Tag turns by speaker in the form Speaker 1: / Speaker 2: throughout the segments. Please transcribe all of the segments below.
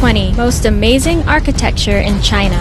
Speaker 1: 20. Most amazing architecture in China.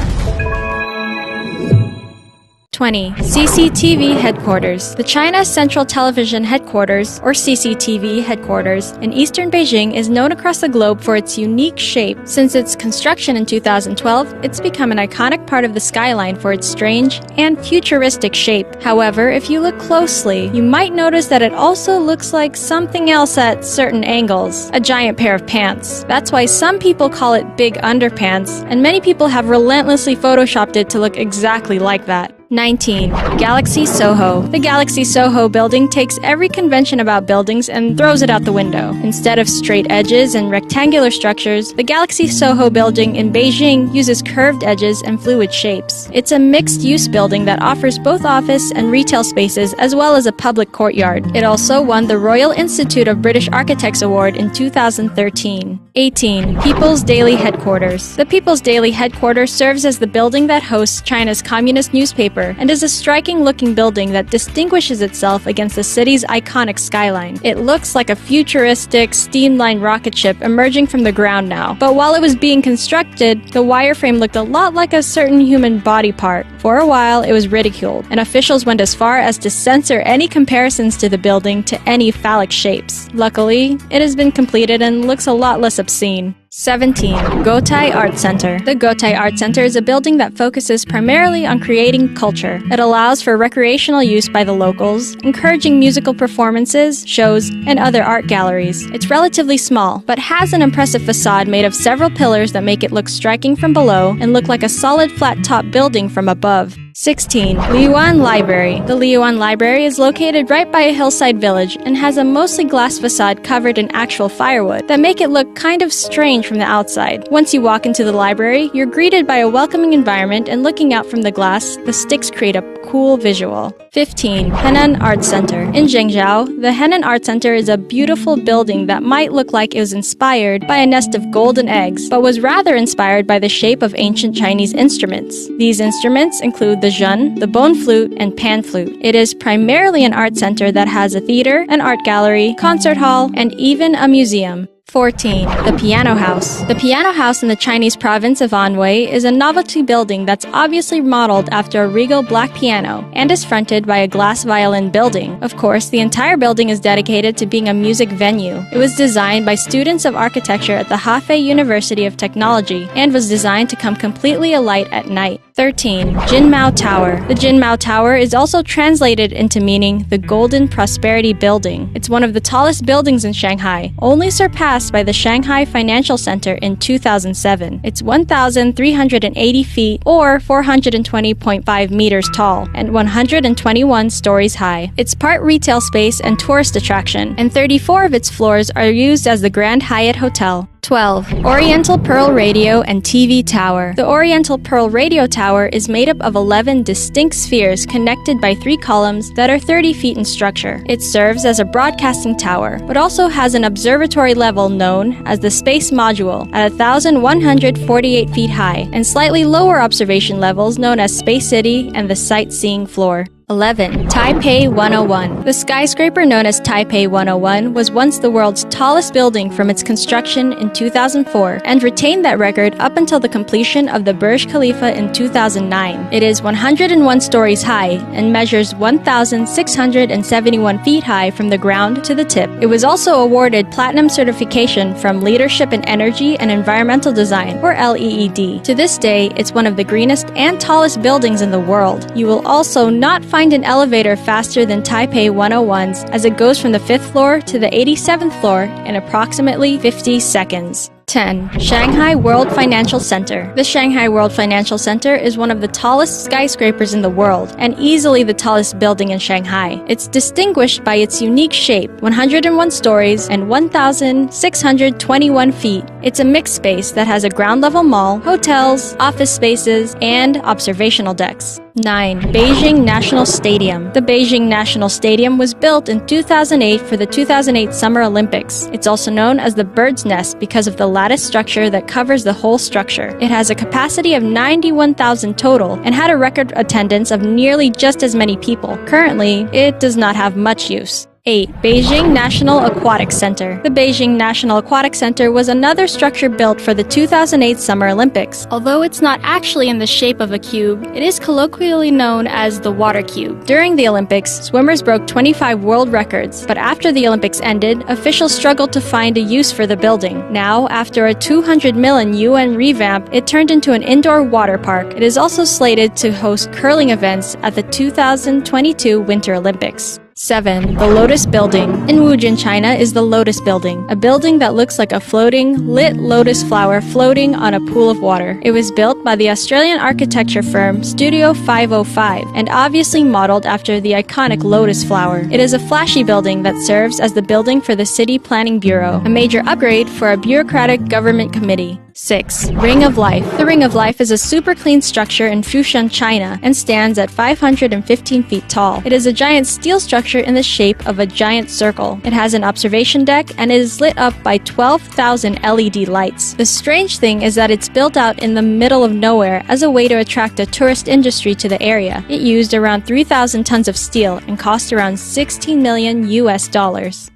Speaker 1: 20. CCTV Headquarters. The China Central Television Headquarters, or CCTV Headquarters, in eastern Beijing is known across the globe for its unique shape. Since its construction in 2012, it's become an iconic part of the skyline for its strange and futuristic shape. However, if you look closely, you might notice that it also looks like something else at certain angles. A giant pair of pants. That's why some people call it big underpants, and many people have relentlessly photoshopped it to look exactly like that. 19. Galaxy Soho. The Galaxy Soho building takes every convention about buildings and throws it out the window. Instead of straight edges and rectangular structures, the Galaxy Soho building in Beijing uses curved edges and fluid shapes. It's a mixed-use building that offers both office and retail spaces as well as a public courtyard. It also won the Royal Institute of British Architects Award in 2013. 18. People's Daily Headquarters. The People's Daily Headquarters serves as the building that hosts China's communist newspaper and is a striking-looking building that distinguishes itself against the city's iconic skyline. It looks like a futuristic, steam-lined rocket ship emerging from the ground now. But while it was being constructed, the wireframe looked a lot like a certain human body part. For a while, it was ridiculed, and officials went as far as to censor any comparisons to the building to any phallic shapes. Luckily, it has been completed and looks a lot less obscene. 17. Goutai Art Center. The Goutai Art Center is a building that focuses primarily on creating culture. It allows for recreational use by the locals, encouraging musical performances, shows, and other art galleries. It's relatively small, but has an impressive facade made of several pillars that make it look striking from below and look like a solid flat-top building from above. 16. Liyuan Library. The Liyuan Library is located right by a hillside village and has a mostly glass facade covered in actual firewood that make it look kind of strange from the outside. Once you walk into the library, you're greeted by a welcoming environment, and looking out from the glass, the sticks create a cool visual. 15. Henan Art Center. In Zhengzhou, the Henan Art Center is a beautiful building that might look like it was inspired by a nest of golden eggs, but was rather inspired by the shape of ancient Chinese instruments. These instruments include the zhun, the bone flute, and pan flute. It is primarily an art center that has a theater, an art gallery, concert hall, and even a museum. 14. The Piano House. The Piano House in the Chinese province of Anhui is a novelty building that's obviously modeled after a regal black piano and is fronted by a glass violin building. Of course, the entire building is dedicated to being a music venue. It was designed by students of architecture at the Hefei University of Technology and was designed to come completely alight at night. 13. Jinmao Tower. The Jinmao Tower is also translated into meaning the Golden Prosperity Building. It's one of the tallest buildings in Shanghai, only surpassed by the Shanghai Financial Center in 2007. It's 1,380 feet or 420.5 meters tall and 121 stories high. It's part retail space and tourist attraction, and 34 of its floors are used as the Grand Hyatt Hotel. 12. Oriental Pearl Radio and TV Tower. The Oriental Pearl Radio Tower is made up of 11 distinct spheres connected by 3 columns that are 30 feet in structure. It serves as a broadcasting tower, but also has an observatory level known as the Space Module at 1,148 feet high, and slightly lower observation levels known as Space City and the Sightseeing Floor. 11. Taipei 101. The skyscraper known as Taipei 101 was once the world's tallest building from its construction in 2004 and retained that record up until the completion of the Burj Khalifa in 2009. It is 101 stories high and measures 1,671 feet high from the ground to the tip. It was also awarded platinum certification from Leadership in Energy and Environmental Design, or LEED. To this day, it's one of the greenest and tallest buildings in the world. You will also not find an elevator faster than Taipei 101's, as it goes from the 5th floor to the 87th floor in approximately 50 seconds. 10. Shanghai World Financial Center. The Shanghai World Financial Center is one of the tallest skyscrapers in the world and easily the tallest building in Shanghai. It's distinguished by its unique shape, 101 stories and 1,621 feet. It's a mixed space that has a ground-level mall, hotels, office spaces, and observational decks. 9. Beijing National Stadium. The Beijing National Stadium was built in 2008 for the 2008 Summer Olympics. It's also known as the bird's nest because of the lattice structure that covers the whole structure. It has a capacity of 91,000 total and had a record attendance of nearly just as many people. Currently, it does not have much use. 8. Beijing National Aquatic Center. The Beijing National Aquatic Center was another structure built for the 2008 Summer Olympics. Although it's not actually in the shape of a cube, it is colloquially known as the water cube. During the Olympics, swimmers broke 25 world records, but after the Olympics ended, officials struggled to find a use for the building. Now, after a 200 million UN revamp, it turned into an indoor water park. It is also slated to host curling events at the 2022 Winter Olympics. 7. The Lotus Building. In Wuzhen, China is the Lotus Building, a building that looks like a floating, lit lotus flower floating on a pool of water. It was built by the Australian architecture firm Studio 505 and obviously modeled after the iconic lotus flower. It is a flashy building that serves as the building for the City Planning Bureau, a major upgrade for a bureaucratic government committee. 6. Ring of Life. The Ring of Life is a super clean structure in Fushan, China, and stands at 515 feet tall. It is a giant steel structure in the shape of a giant circle. It has an observation deck and it is lit up by 12,000 LED lights. The strange thing is that it's built out in the middle of nowhere as a way to attract a tourist industry to the area. It used around 3,000 tons of steel and cost around $16 million US.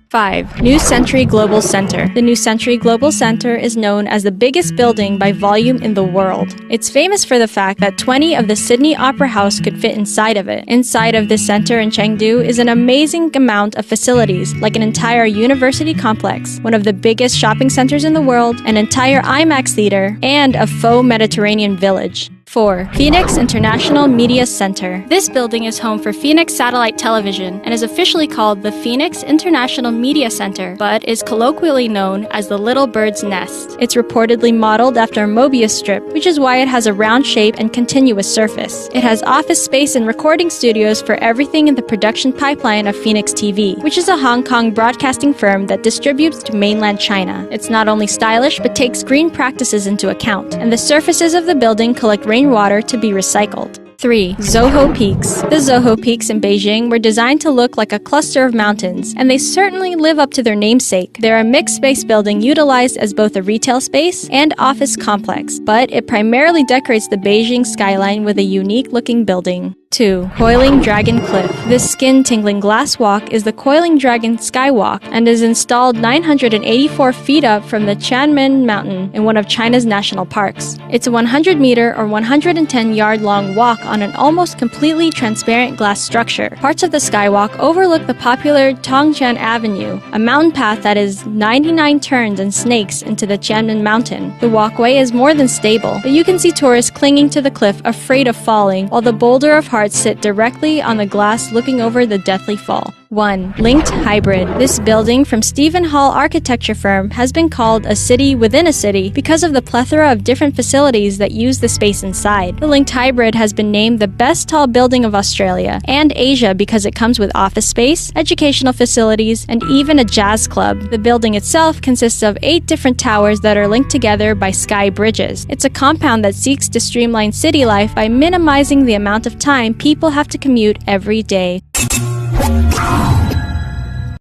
Speaker 1: 5. New Century Global Center. The New Century Global Center is known as the biggest building by volume in the world. It's famous for the fact that 20 of the Sydney Opera House could fit inside of it. Inside of this center in Chengdu is an amazing amount of facilities, like an entire university complex, one of the biggest shopping centers in the world, an entire IMAX theater, and a faux Mediterranean village. 4. Phoenix International Media Center. This building is home for Phoenix Satellite Television and is officially called the Phoenix International Media Center, but is colloquially known as the Little Bird's Nest. It's reportedly modeled after a Mobius strip, which is why it has a round shape and continuous surface. It has office space and recording studios for everything in the production pipeline of Phoenix TV, which is a Hong Kong broadcasting firm that distributes to mainland China. It's not only stylish, but takes green practices into account, and the surfaces of the building collect rainwater to be recycled. 3. Zoho Peaks. The Zoho Peaks in Beijing were designed to look like a cluster of mountains, and they certainly live up to their namesake. They're a mixed-space building utilized as both a retail space and office complex, but it primarily decorates the Beijing skyline with a unique-looking building. 2. Coiling Dragon Cliff. This skin-tingling glass walk is the Coiling Dragon Skywalk and is installed 984 feet up from the Tianmen Mountain in one of China's national parks. It's a 100-meter or 110-yard-long walk on an almost completely transparent glass structure. Parts of the skywalk overlook the popular Tongjian Avenue, a mountain path that is 99 turns and snakes into the Tianmen Mountain. The walkway is more than stable, but you can see tourists clinging to the cliff afraid of falling, while the boulder of hearts sit directly on the glass looking over the deathly fall. 1. Linked Hybrid. This building from Stephen Hall architecture firm has been called a city within a city because of the plethora of different facilities that use the space inside. The Linked Hybrid has been named the best tall building of Australia and Asia because it comes with office space, educational facilities, and even a jazz club. The building itself consists of 8 different towers that are linked together by sky bridges. It's a compound that seeks to streamline city life by minimizing the amount of time people have to commute every day.